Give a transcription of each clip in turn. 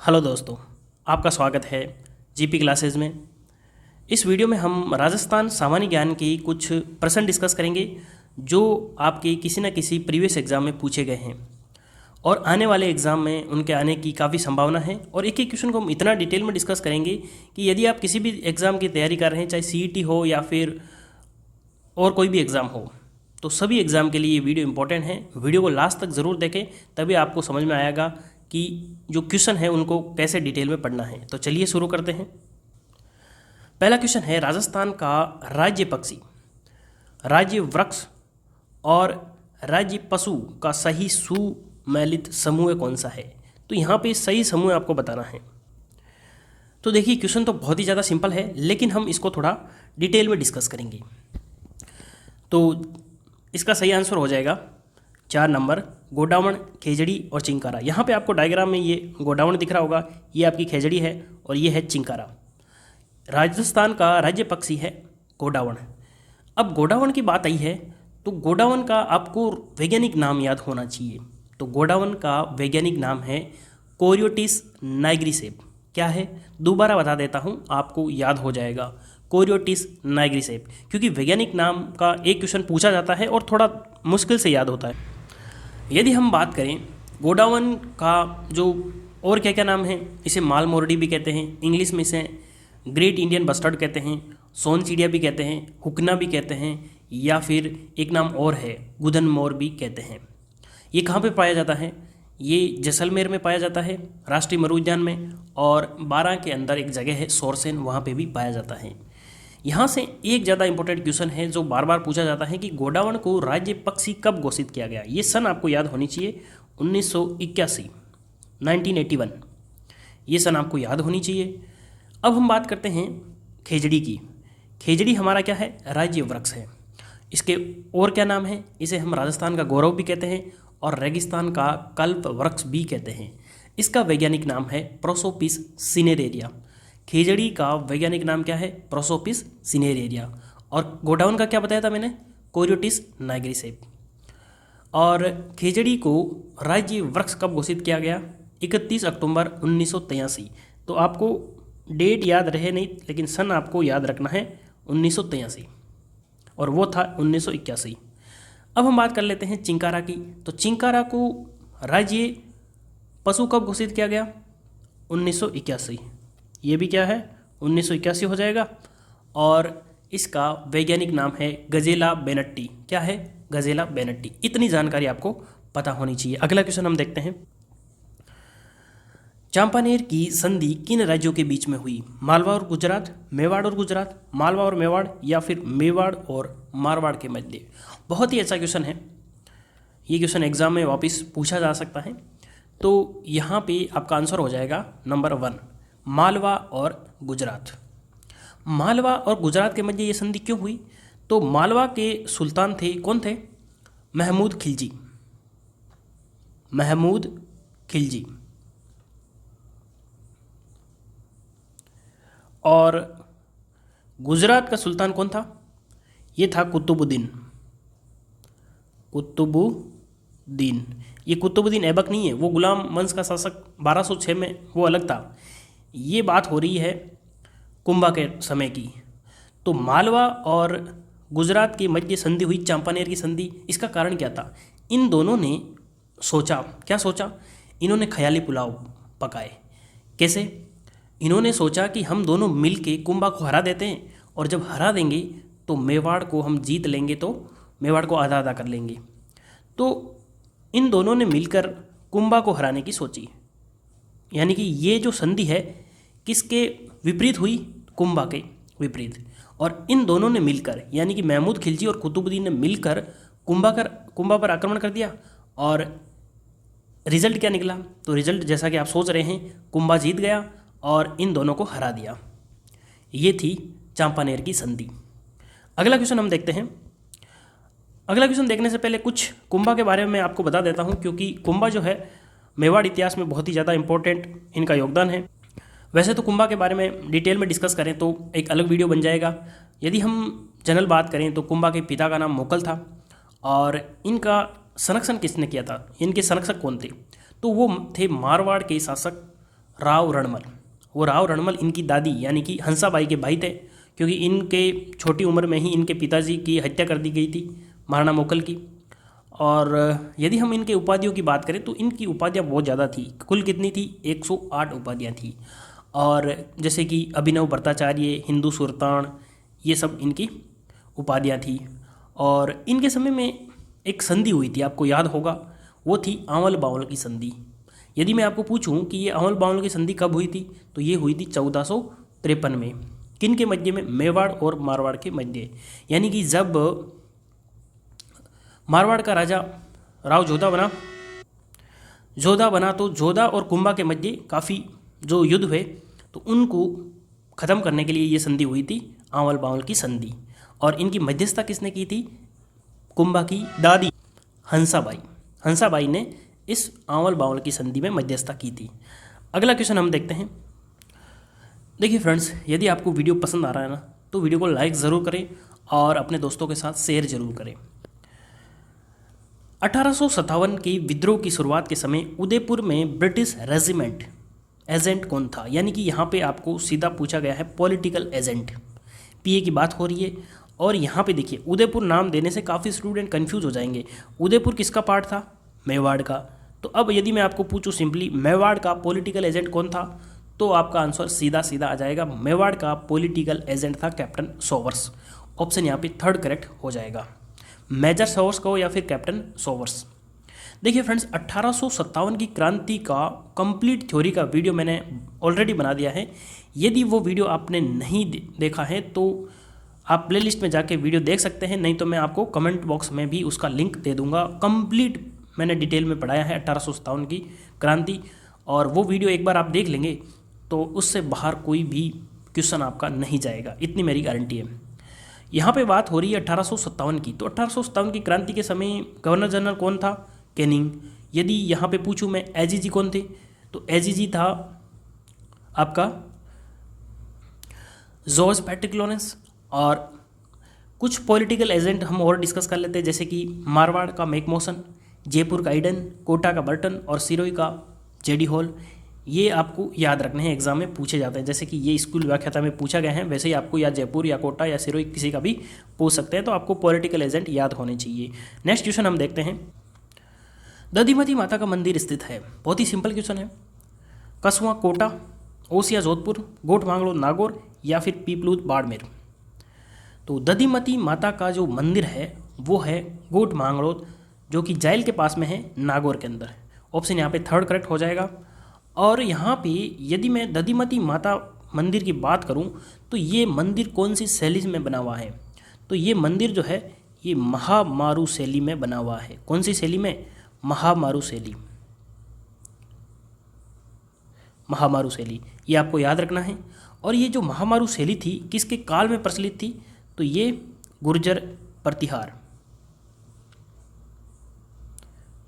Hello दोस्तों, आपका स्वागत है जीपी क्लासेस में। इस वीडियो में हम राजस्थान सामान्य ज्ञान के कुछ प्रश्न डिस्कस करेंगे जो आपके किसी न किसी प्रीवियस एग्ज़ाम में पूछे गए हैं और आने वाले एग्ज़ाम में उनके आने की काफ़ी संभावना है। और एक एक क्वेश्चन को हम इतना डिटेल में डिस्कस करेंगे कि यदि आप किसी भी एग्ज़ाम की तैयारी कर रहे हैं, चाहे सीईटी हो या फिर और कोई भी एग्ज़ाम हो, तो सभी एग्ज़ाम के लिए ये वीडियो इंपॉर्टेंट है। वीडियो को लास्ट तक ज़रूर देखें, तभी आपको समझ में आएगा कि जो क्वेश्चन है उनको कैसे डिटेल में पढ़ना है। तो चलिए शुरू करते हैं। पहला क्वेश्चन है, राजस्थान का राज्य पक्षी, राज्य वृक्ष और राज्य पशु का सही सुमेलित समूह कौन सा है? तो यहाँ पे सही समूह आपको बताना है। तो देखिए, क्वेश्चन तो बहुत ही ज़्यादा सिंपल है, लेकिन हम इसको थोड़ा डिटेल में डिस्कस करेंगे। तो इसका सही आंसर हो जाएगा 4 नंबर, गोडावण, खेजड़ी और चिंकारा। यहाँ पे आपको डायग्राम में ये गोडावण दिख रहा होगा, ये आपकी खेजड़ी है और ये है चिंकारा। राजस्थान का राज्य पक्षी है गोडावण। अब गोडावण की बात आई है तो गोडावण का आपको वैज्ञानिक नाम याद होना चाहिए। तो गोडावण का वैज्ञानिक नाम है कोरियोटिस नाइग्रिसेप। क्या है? दोबारा बता देता हूँ, आपको याद हो जाएगा, कोरियोटिस नाइग्रिसेप। क्योंकि वैज्ञानिक नाम का एक क्वेश्चन पूछा जाता है और थोड़ा मुश्किल से याद होता है। यदि हम बात करें गोडावण का जो और क्या क्या नाम है, इसे माल मोरडी भी कहते हैं, इंग्लिश में इसे ग्रेट इंडियन बस्टर्ड कहते हैं, सोन चिड़िया भी कहते हैं, हुकना भी कहते हैं, या फिर एक नाम और है गुदन मोर भी कहते हैं। ये कहाँ पे पाया जाता है? ये जैसलमेर में पाया जाता है, राष्ट्रीय मरू उद्यान में, और बारां के अंदर एक जगह है सोरसेन, वहाँ पे भी पाया जाता है। यहाँ से एक ज़्यादा इंपॉर्टेंट क्वेश्चन है जो बार बार पूछा जाता है कि गोडावण को राज्य पक्षी कब घोषित किया गया? ये सन आपको याद होनी चाहिए, 1981, 1981, ये सन आपको याद होनी चाहिए। अब हम बात करते हैं खेजड़ी की। खेजड़ी हमारा क्या है? राज्य वृक्ष है। इसके और क्या नाम है? इसे हम राजस्थान का गौरव भी कहते हैं और रेगिस्तान का कल्प वृक्ष भी कहते हैं। इसका वैज्ञानिक नाम है प्रोसोपिस सिनेरेरिया। खेजड़ी का वैज्ञानिक नाम क्या है? Prosopis cineraria. और गोडाउन का क्या बताया था मैंने? कोरियोटिस नाइग्रिसेप। और खेजड़ी को राज्य वृक्ष कब घोषित किया गया? 31 अक्टूबर 1983। तो आपको डेट याद रहे नहीं, लेकिन सन आपको याद रखना है 1983, और वो था 1981। अब हम बात कर लेते हैं चिंकारा की। तो चिंकारा को राज्य पशु कब घोषित किया गया? 1981। ये भी क्या है? 1981 हो जाएगा। और इसका वैज्ञानिक नाम है गजेला बेनट्टी। क्या है? गजेला बेनट्टी। इतनी जानकारी आपको पता होनी चाहिए। अगला क्वेश्चन हम देखते हैं, चांपानेर की संधि किन राज्यों के बीच में हुई? मालवा और गुजरात, मेवाड़ और गुजरात, मालवा और मेवाड़, या फिर मेवाड़ और मारवाड़ के मध्य? बहुत ही अच्छा क्वेश्चन है। ये क्वेश्चन एग्जाम में वापस पूछा जा सकता है। तो यहाँ पे आपका आंसर हो जाएगा नंबर 1, मालवा और गुजरात। मालवा और गुजरात के मध्य ये संधि क्यों हुई? तो मालवा के सुल्तान थे, कौन थे? महमूद खिलजी। महमूद खिलजी। और गुजरात का सुल्तान कौन था? ये था कुतुबुद्दीन। कुतुबुद्दीन। ये कुतुबुद्दीन ऐबक नहीं है, वो गुलाम वंश का शासक 1206 में, वो अलग था। ये बात हो रही है कुंभा के समय की। तो मालवा और गुजरात की मध्य संधि हुई, चांपानेर की संधि। इसका कारण क्या था? इन दोनों ने सोचा, क्या सोचा? इन्होंने ख्याली पुलाव पकाए। कैसे? इन्होंने सोचा कि हम दोनों मिल के कुंभा को हरा देते हैं, और जब हरा देंगे तो मेवाड़ को हम जीत लेंगे, तो मेवाड़ को आधा आधा कर लेंगे। तो इन दोनों ने मिलकर कुंभा को हराने की सोची। यानी कि ये जो संधि है किसके विपरीत हुई? कुंभा के विपरीत। और इन दोनों ने मिलकर, यानी कि महमूद खिलजी और कुतुबुद्दीन ने मिलकर कुंभा पर आक्रमण कर दिया। और रिजल्ट क्या निकला? तो रिजल्ट जैसा कि आप सोच रहे हैं, कुंभा जीत गया और इन दोनों को हरा दिया। ये थी चांपानेर की संधि। अगला क्वेश्चन हम देखते हैं। अगला क्वेश्चन देखने से पहले कुछ कुंभा के बारे में आपको बता देता हूँ, क्योंकि कुंभा जो है मेवाड़ इतिहास में बहुत ही ज़्यादा इंपॉर्टेंट इनका योगदान है। वैसे तो कुंभा के बारे में डिटेल में डिस्कस करें तो एक अलग वीडियो बन जाएगा। यदि हम जनरल बात करें तो कुंभा के पिता का नाम मोकल था, और इनका संरक्षण किसने किया था? इनके संरक्षक कौन थे? तो वो थे मारवाड़ के शासक राव रणमल। वो राव रणमल इनकी दादी यानी कि हंसाबाई के भाई थे, क्योंकि इनके छोटी उम्र में ही इनके पिताजी की हत्या कर दी गई थी महाराणा मोकल की। और यदि हम इनके उपाधियों की बात करें तो इनकी उपाधियाँ बहुत ज़्यादा थी। कुल कितनी थी? 108 उपाधियाँ थी। और जैसे कि अभिनव भट्टाचार्य, हिंदू सुल्तान, ये सब इनकी उपाधियाँ थी। और इनके समय में एक संधि हुई थी, आपको याद होगा, वो थी आंवल बावल की संधि। यदि मैं आपको पूछूं कि ये आंवल बावल की संधि कब हुई थी, तो ये हुई थी 1453 में। किन के मध्य में? मेवाड़ और मारवाड़ के मध्य। यानी कि जब मारवाड़ का राजा राव जोधा बना तो जोधा और कुंभा के मध्य काफ़ी जो युद्ध हुए, तो उनको ख़त्म करने के लिए ये संधि हुई थी, आंवल बावल की संधि। और इनकी मध्यस्थता किसने की थी? कुंभा की दादी हंसाबाई ने इस आंवल बावल की संधि में मध्यस्थता की थी। अगला क्वेश्चन हम देखते हैं। देखिए फ्रेंड्स, यदि आपको वीडियो पसंद आ रहा है ना, तो वीडियो को लाइक ज़रूर करें और अपने दोस्तों के साथ शेयर जरूर करें। 1857 की विद्रोह की शुरुआत के समय उदयपुर में ब्रिटिश रेजिमेंट एजेंट कौन था? यानी कि यहाँ पे आपको सीधा पूछा गया है पॉलिटिकल एजेंट, पीए की बात हो रही है। और यहाँ पे देखिए, उदयपुर नाम देने से काफ़ी स्टूडेंट कंफ्यूज हो जाएंगे। उदयपुर किसका पार्ट था? मेवाड़ का। तो अब यदि मैं आपको पूछूं सिंपली मेवाड़ का पॉलिटिकल एजेंट कौन था, तो आपका आंसर सीधा सीधा आ जाएगा, मेवाड़ का पॉलिटिकल एजेंट था कैप्टन सोवर्स। ऑप्शन यहाँ पे थर्ड करेक्ट हो जाएगा, मेजर सोवर्स को या फिर कैप्टन सोवर्स। देखिए फ्रेंड्स, 1857 की क्रांति का कंप्लीट थ्योरी का वीडियो मैंने ऑलरेडी बना दिया है। यदि वो वीडियो आपने नहीं देखा है तो आप प्लेलिस्ट में जाके वीडियो देख सकते हैं, नहीं तो मैं आपको कमेंट बॉक्स में भी उसका लिंक दे दूंगा। कंप्लीट मैंने डिटेल में पढ़ाया है 1857 की क्रांति, और वो वीडियो एक बार आप देख लेंगे तो उससे बाहर कोई भी क्वेश्चन आपका नहीं जाएगा, इतनी मेरी गारंटी है। यहाँ पे बात हो रही है 1857 की, तो 1857 की क्रांति के समय गवर्नर जनरल कौन था? कैनिंग। यदि यहाँ पे पूछूं मैं एजीजी कौन थे, तो एजीजी था आपका जॉर्ज पैट्रिक लॉरेंस। और कुछ पॉलिटिकल एजेंट हम और डिस्कस कर लेते हैं, जैसे कि मारवाड़ का मैकमोसन, जयपुर का ईडन, कोटा का बर्टन और सिरोही का जेडी हॉल। ये आपको याद रखने हैं, एग्जाम में पूछे जाते हैं। जैसे कि ये स्कूल व्याख्याता में पूछा गया है, वैसे ही आपको या जयपुर या कोटा या सिरोही किसी का भी पूछ सकते हैं, तो आपको पॉलिटिकल एजेंट याद होने चाहिए। नेक्स्ट क्वेश्चन हम देखते हैं। दधिमती माता का मंदिर स्थित है? बहुत ही सिंपल क्वेश्चन है। कसुआ कोटा, ओसिया जोधपुर, गोठ मांगलोद नागौर या फिर पीपलूद बाड़मेर। तो दधिमती माता का जो मंदिर है वो है गोठ मांगलोद, जो कि जाइल के पास में है, नागौर के अंदर। ऑप्शन यहाँ पे थर्ड करेक्ट हो जाएगा। और यहाँ पे यदि मैं दधिमती माता मंदिर की बात करूँ तो ये मंदिर कौन सी शैली में बना हुआ है? तो ये मंदिर जो है ये महामारू शैली में बना हुआ है। कौन सी शैली में? महामारू शैली। महामारू शैली, ये आपको याद रखना है। और ये जो महामारू शैली थी किसके काल में प्रचलित थी? तो ये गुर्जर प्रतिहार,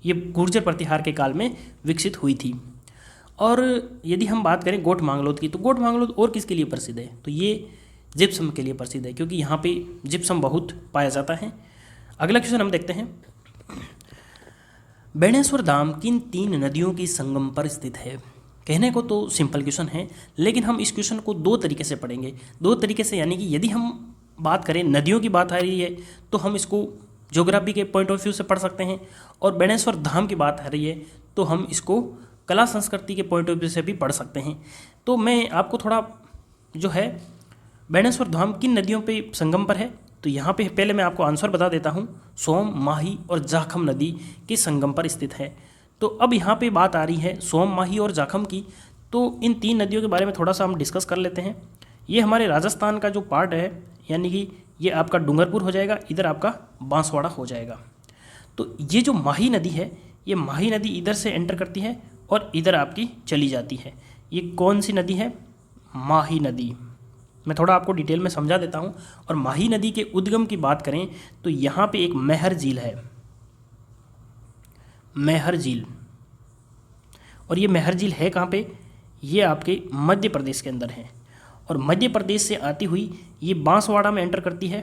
ये गुर्जर प्रतिहार के काल में विकसित हुई थी। और यदि हम बात करें गोठ मांगलोद की, तो गोठ मांगलोद और किसके लिए प्रसिद्ध है? तो ये जिप्सम के लिए प्रसिद्ध है, क्योंकि यहाँ पे जिप्सम बहुत पाया जाता है। अगला क्वेश्चन हम देखते हैं। बेणेश्वर धाम किन 3 नदियों की संगम पर स्थित है? कहने को तो सिंपल क्वेश्चन है, लेकिन हम इस क्वेश्चन को 2 तरीके से पढ़ेंगे। 2 तरीके से, यानी कि यदि हम बात करें नदियों की बात आ रही है तो हम इसको ज्योग्राफी के पॉइंट ऑफ व्यू से पढ़ सकते हैं, और बेणेश्वर धाम की बात आ रही है तो हम इसको कला संस्कृति के पॉइंट ऑफ व्यू से भी पढ़ सकते हैं। तो मैं आपको थोड़ा जो है बेणेश्वर धाम किन नदियों पे संगम पर है, तो यहाँ पे पहले मैं आपको आंसर बता देता हूँ। सोम, माही और जाखम नदी के संगम पर स्थित है। तो अब यहाँ पे बात आ रही है सोम, माही और जाखम की, तो इन 3 नदियों के बारे में थोड़ा सा हम डिस्कस कर लेते हैं। ये हमारे राजस्थान का जो पार्ट है, यानी कि ये आपका डूंगरपुर हो जाएगा, इधर आपका बांसवाड़ा हो जाएगा। तो ये जो माही नदी है, ये माही नदी इधर से एंटर करती है और इधर आपकी चली जाती है। ये कौन सी नदी है? माही नदी। मैं थोड़ा आपको डिटेल में समझा देता हूँ। और माही नदी के उद्गम की बात करें तो यहाँ पे एक मैहर झील है, मैहर झील। और ये मैहर झील है कहाँ पे? ये आपके मध्य प्रदेश के अंदर है। और मध्य प्रदेश से आती हुई ये बांसवाड़ा में एंटर करती है,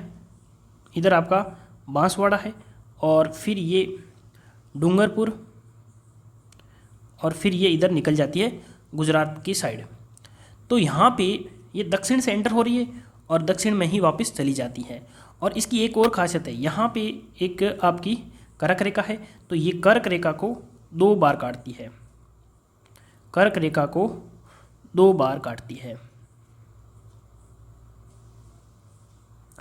इधर आपका बांसवाड़ा है, और फिर ये डूंगरपुर, और फिर ये इधर निकल जाती है गुजरात की साइड। तो यहाँ पे ये दक्षिण से एंटर हो रही है और दक्षिण में ही वापस चली जाती है। और इसकी एक और खासियत है, यहाँ पे एक आपकी कर्क रेखा है, तो ये कर्क रेखा को 2 बार काटती है, कर्क रेखा को 2 बार काटती है,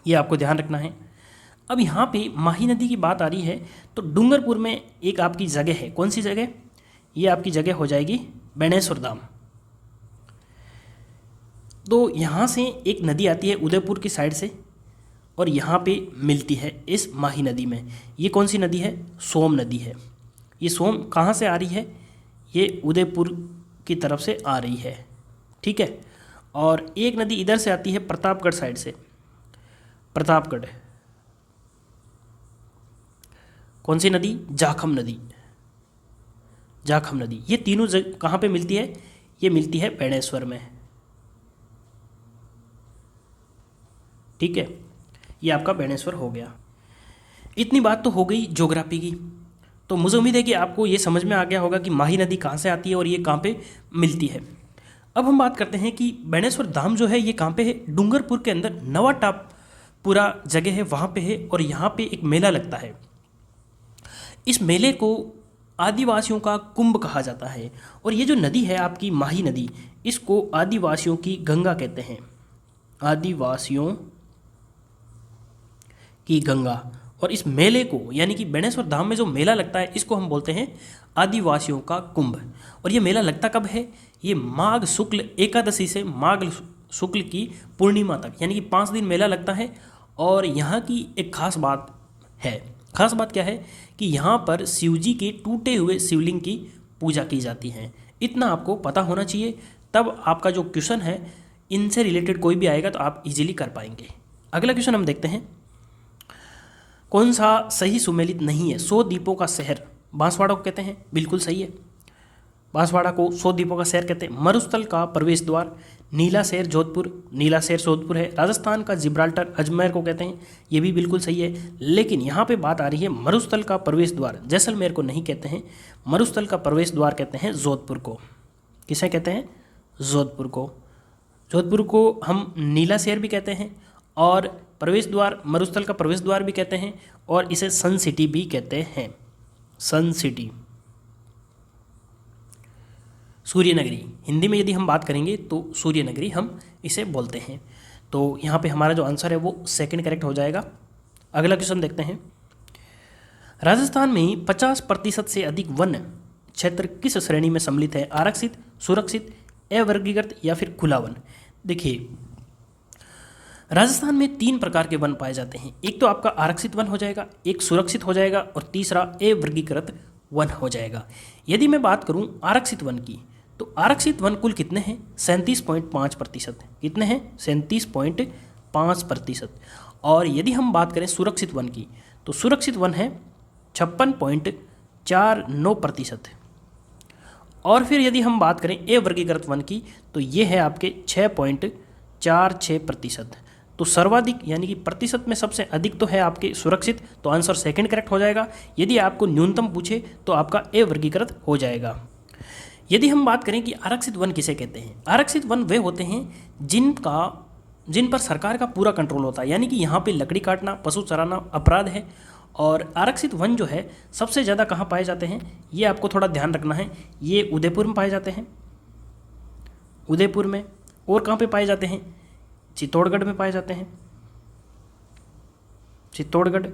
ये आपको ध्यान रखना है। अब यहाँ पे माही नदी की बात आ रही है, तो डूंगरपुर में एक आपकी जगह है, कौन सी जगह? ये आपकी जगह हो जाएगी बेणेश्वर धाम। तो यहाँ से एक नदी आती है उदयपुर की साइड से और यहाँ पे मिलती है इस माही नदी में। ये कौन सी नदी है? सोम नदी है। ये सोम कहाँ से आ रही है? ये उदयपुर की तरफ से आ रही है, ठीक है। और एक नदी इधर से आती है प्रतापगढ़ साइड से, प्रतापगढ़। कौन सी नदी? जाखम नदी, जाखम नदी। ये तीनों कहाँ पे मिलती है? ये मिलती है बेणेश्वर में, ठीक है। ये आपका बेणेश्वर हो गया। इतनी बात तो हो गई ज्योग्राफी की। तो मुझे उम्मीद है कि आपको ये समझ में आ गया होगा कि माही नदी कहाँ से आती है और ये कहाँ पे मिलती है। अब हम बात करते हैं कि बेणेश्वर धाम जो है ये कहाँ पे है। डूंगरपुर के अंदर नवाटाप पूरा जगह है, वहाँ पे है। और यहाँ पे एक मेला लगता है। इस मेले को आदिवासियों का कुंभ कहा जाता है। और ये जो नदी है आपकी माही नदी, इसको आदिवासियों की गंगा कहते हैं, आदिवासियों की गंगा। और इस मेले को यानी कि बेणेश्वर धाम में जो मेला लगता है इसको हम बोलते हैं आदिवासियों का कुंभ। और ये मेला लगता कब है? ये माघ शुक्ल एकादशी से माघ शुक्ल की पूर्णिमा तक, यानी कि 5 दिन मेला लगता है। और यहाँ की एक खास बात है। खास बात क्या है कि यहाँ पर शिवजी के टूटे हुए शिवलिंग की पूजा की जाती है। इतना आपको पता होना चाहिए, तब आपका जो क्वेश्चन है इनसे रिलेटेड कोई भी आएगा तो आप इजीली कर पाएंगे। अगला क्वेश्चन हम देखते हैं, कौन सा सही सुमेलित नहीं है? 100 द्वीपों का शहर बांसवाड़ा को कहते हैं, बिल्कुल सही है। बांसवाड़ा को 100 द्वीपों का शहर कहते हैं। मरुस्थल का प्रवेश द्वार नीला शहर जोधपुर, नीला शहर जोधपुर है। राजस्थान का जिब्राल्टर अजमेर को कहते हैं, ये भी बिल्कुल सही है। लेकिन यहाँ पे बात आ रही है मरुस्थल का प्रवेश द्वार जैसलमेर को नहीं कहते हैं, मरुस्थल का प्रवेश द्वार कहते हैं जोधपुर को। किसे कहते हैं? जोधपुर को। जोधपुर को हम नीला शहर भी कहते हैं और प्रवेश द्वार मरुस्थल का प्रवेश द्वार भी कहते हैं और इसे सन सिटी भी कहते हैं, सन सिटी। सूर्यनगरी, हिंदी में यदि हम बात करेंगे तो सूर्यनगरी हम इसे बोलते हैं। तो यहाँ पे हमारा जो आंसर है वो सेकंड करेक्ट हो जाएगा। अगला क्वेश्चन देखते हैं, राजस्थान में 50% से अधिक वन क्षेत्र किस श्रेणी में सम्मिलित है? आरक्षित, सुरक्षित, अवर्गीकृत या फिर खुला वन? देखिए, राजस्थान में 3 प्रकार के वन पाए जाते हैं। एक तो आपका आरक्षित वन हो जाएगा, एक सुरक्षित हो जाएगा और तीसरा अवर्गीकृत वन हो जाएगा। यदि मैं बात करूं आरक्षित वन की, तो आरक्षित वन कुल कितने हैं? 37.5%। कितने हैं? 37.5%। और यदि हम बात करें सुरक्षित वन की, तो सुरक्षित वन है 56.49%। और फिर यदि हम बात करें अवर्गीकृत वन की, तो ये है आपके 6.46%। तो सर्वाधिक यानी कि प्रतिशत में सबसे अधिक तो है आपके सुरक्षित, तो आंसर सेकंड करेक्ट हो जाएगा। यदि आपको न्यूनतम पूछे तो आपका अवर्गीकृत हो जाएगा। यदि हम बात करें कि आरक्षित वन किसे कहते हैं, आरक्षित वन वे होते हैं जिन पर सरकार का पूरा कंट्रोल होता है, यानी कि यहाँ पे लकड़ी काटना, पशु चराना अपराध है। और आरक्षित वन जो है सबसे ज़्यादा कहाँ पाए जाते हैं, ये आपको थोड़ा ध्यान रखना है। ये उदयपुर में पाए जाते हैं, उदयपुर में। और कहाँ पे पाए जाते हैं? चित्तौड़गढ़ में पाए जाते हैं, चित्तौड़गढ़।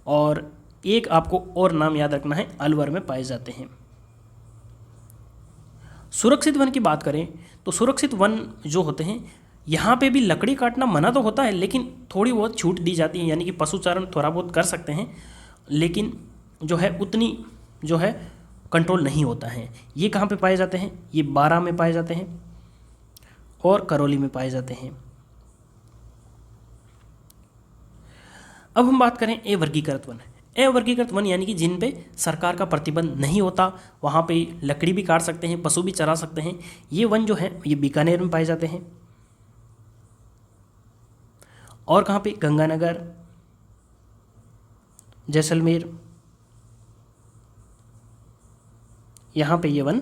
और एक आपको और नाम याद रखना है, अलवर में पाए जाते हैं। सुरक्षित वन की बात करें तो सुरक्षित वन जो होते हैं यहाँ पे भी लकड़ी काटना मना तो होता है, लेकिन थोड़ी बहुत छूट दी जाती है, यानी कि पशुचारण थोड़ा बहुत कर सकते हैं, लेकिन जो है उतनी जो है कंट्रोल नहीं होता है। ये कहाँ पे पाए जाते हैं? ये बारां में पाए जाते हैं और करौली में पाए जाते हैं। अब हम बात करें अवर्गीकृत वन। अवर्गीकृत वन यानी कि जिन पे सरकार का प्रतिबंध नहीं होता, वहाँ पे लकड़ी भी काट सकते हैं, पशु भी चरा सकते हैं। ये वन जो है ये बीकानेर में पाए जाते हैं। और कहाँ पे? गंगानगर, जैसलमेर, यहाँ पे ये वन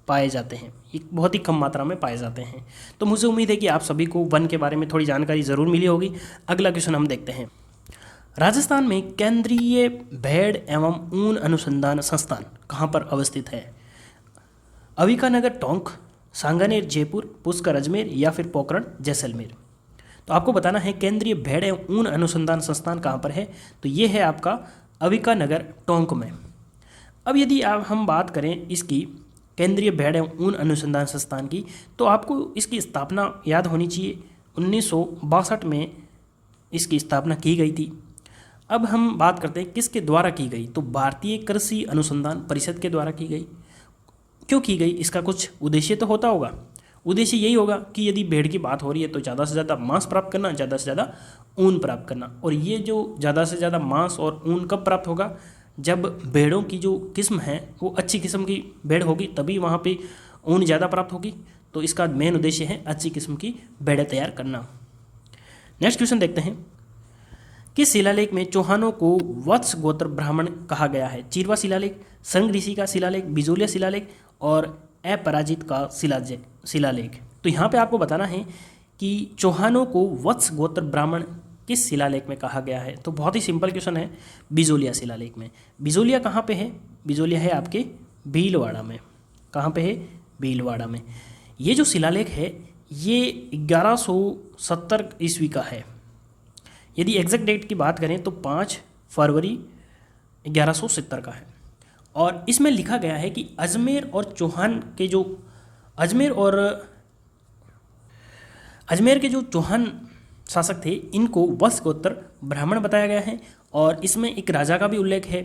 पाए जाते हैं। ये बहुत ही कम मात्रा में पाए जाते हैं। तो मुझे उम्मीद है कि आप सभी को वन के बारे में थोड़ी जानकारी ज़रूर मिली होगी। अगला क्वेश्चन हम देखते हैं। राजस्थान में केंद्रीय भेड़ एवं ऊन अनुसंधान संस्थान कहाँ पर अवस्थित है? अविकानगर टोंक, सांगानेर जयपुर, पुष्कर अजमेर या फिर पोखरण जैसलमेर। तो आपको बताना है केंद्रीय भेड़ एवं ऊन अनुसंधान संस्थान कहाँ पर है। तो ये है आपका अविकानगर टोंक में। अब यदि हम बात करें इसकी केंद्रीय भेड़ एवं ऊन अनुसंधान संस्थान की, तो आपको इसकी स्थापना याद होनी चाहिए। 1962 में इसकी स्थापना की गई थी। अब हम बात करते हैं किसके द्वारा की गई। तो भारतीय कृषि अनुसंधान परिषद के द्वारा की गई। क्यों की गई? इसका कुछ उद्देश्य तो होता होगा। उद्देश्य यही होगा कि यदि भेड़ की बात हो रही है तो ज़्यादा से ज़्यादा मांस प्राप्त करना, ज़्यादा से ज़्यादा ऊन प्राप्त करना। और ये जो ज़्यादा से ज़्यादा मांस और ऊन कब प्राप्त होगा? जब भेड़ों की जो किस्म है वो अच्छी किस्म की भेड़ होगी, तभी वहाँ पे ऊन ज़्यादा प्राप्त होगी। तो इसका मेन उद्देश्य है अच्छी किस्म की भेड़ें तैयार करना। नेक्स्ट क्वेश्चन देखते हैं। किस शिलालेख में चौहानों को वत्स गोत्र ब्राह्मण कहा गया है? चीरवा शिलालेख, संग ऋषि का शिलालेख, बिजोलिया शिलालेख और अपराजित का शिलालेख। तो यहाँ पे आपको बताना है कि चौहानों को वत्स गोत्र ब्राह्मण किस शिलालेख में कहा गया है। तो बहुत ही सिंपल क्वेश्चन है, बिजोलिया शिलालेख में। बिजोलिया कहाँ पे है? बिजोलिया है आपके भीलवाड़ा में। कहाँ पे है? भीलवाड़ा में। ये जो शिलालेख है ये 1170 ईस्वी का है। यदि एग्जैक्ट डेट की बात करें तो 5 फरवरी 1170 का है। और इसमें लिखा गया है कि अजमेर और चौहान के जो अजमेर के जो चौहान शासक थे इनको वत्स गोत्र ब्राह्मण बताया गया है। और इसमें एक राजा का भी उल्लेख है,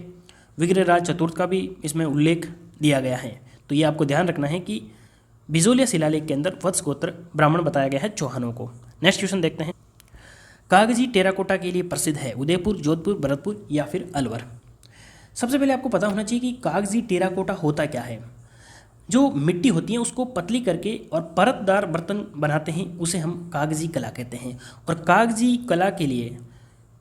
विग्रहराज चतुर्थ का भी इसमें उल्लेख दिया गया है। तो ये आपको ध्यान रखना है कि बिजोलिया शिलालेख के अंदर वत्स गोत्र ब्राह्मण बताया गया है चौहानों को। नेक्स्ट क्वेश्चन देखते हैं। कागजी टेराकोटा के लिए प्रसिद्ध है उदयपुर, जोधपुर, भरतपुर या फिर अलवर। सबसे पहले आपको पता होना चाहिए कि कागजी टेराकोटा होता क्या है। जो मिट्टी होती है उसको पतली करके और परतदार बर्तन बनाते हैं, उसे हम कागजी कला कहते हैं। और कागजी कला के लिए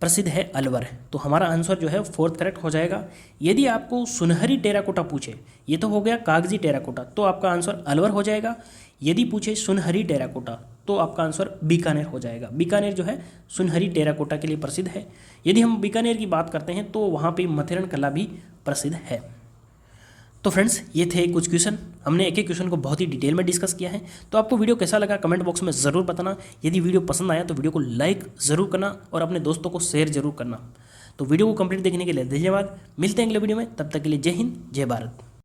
प्रसिद्ध है अलवर। तो हमारा आंसर जो है 4th करेक्ट हो जाएगा। यदि आपको सुनहरी टेराकोटा पूछे, ये तो हो गया कागजी टेराकोटा, तो आपका आंसर अलवर हो जाएगा। यदि पूछे सुनहरी टेराकोटा तो आपका आंसर बीकानेर हो जाएगा। बीकानेर जो है सुनहरी टेराकोटा के लिए प्रसिद्ध है। यदि हम बीकानेर की बात करते हैं तो वहाँ पे मथेरन कला भी प्रसिद्ध है। तो फ्रेंड्स ये थे कुछ क्वेश्चन, हमने एक एक क्वेश्चन को बहुत ही डिटेल में डिस्कस किया है। तो आपको वीडियो कैसा लगा कमेंट बॉक्स में ज़रूर बताना। यदि वीडियो पसंद आया तो वीडियो को लाइक ज़रूर करना और अपने दोस्तों को शेयर जरूर करना। तो वीडियो को कंप्लीट देखने के लिए धन्यवाद। मिलते हैं अगले वीडियो में, तब तक के लिए जय हिंद, जय भारत।